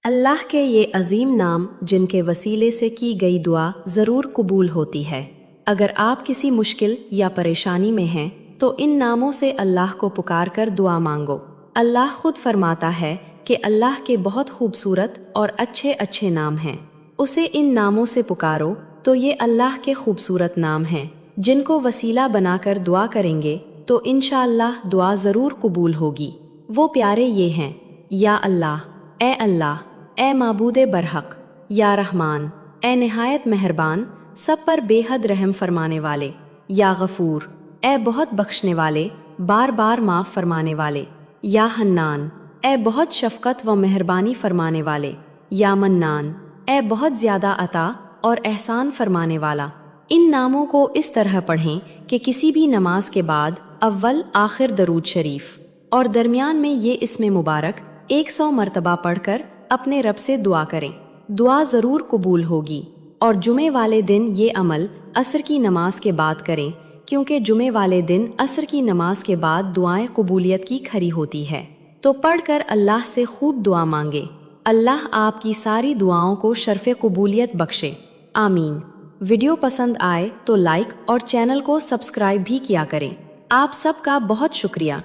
अल्लाह के ये अजीम नाम जिनके वसीले से की गई दुआ ज़रूर कबूल होती है। अगर आप किसी मुश्किल या परेशानी में हैं तो इन नामों से अल्लाह को पुकार कर दुआ मांगो। अल्लाह खुद फरमाता है कि अल्लाह के बहुत खूबसूरत और अच्छे अच्छे नाम हैं। उसे इन नामों से पुकारो तो ये अल्लाह के खूबसूरत नाम हैं जिनको वसीला बनाकर दुआ करेंगे तो इंशाअल्लाह दुआ ज़रूर कबूल होगी। वो प्यारे ये हैं, या अल्लाह, ए अल्लाह, ए माबूदे बरहक, या रहमान, ए निहायत मेहरबान, सब पर बेहद रहम फरमाने वाले, या गफूर, ए बहुत बख्शने वाले, बार बार माफ़ फरमाने वाले, या हन्नान, ए बहुत शफ़क़त व मेहरबानी फरमाने वाले, या मन्नान, ए बहुत ज़्यादा अता और एहसान फरमाने वाला। इन नामों को इस तरह पढ़ें कि किसी भी नमाज के बाद अव्वल आखिर दरूद शरीफ और दरमियान में ये इसमें मुबारक 100 मरतबा पढ़कर अपने रब से दुआ करें। दुआ ज़रूर कबूल होगी। और जुमे वाले दिन ये अमल असर की नमाज के बाद करें, क्योंकि जुमे वाले दिन असर की नमाज के बाद दुआएं कबूलियत की खरी होती है। तो पढ़कर अल्लाह से खूब दुआ मांगे। अल्लाह आपकी सारी दुआओं को शर्फ़ कबूलियत बख्शे। आमीन। वीडियो पसंद आए तो लाइक और चैनल को सब्सक्राइब भी किया करें। आप सबका बहुत शुक्रिया।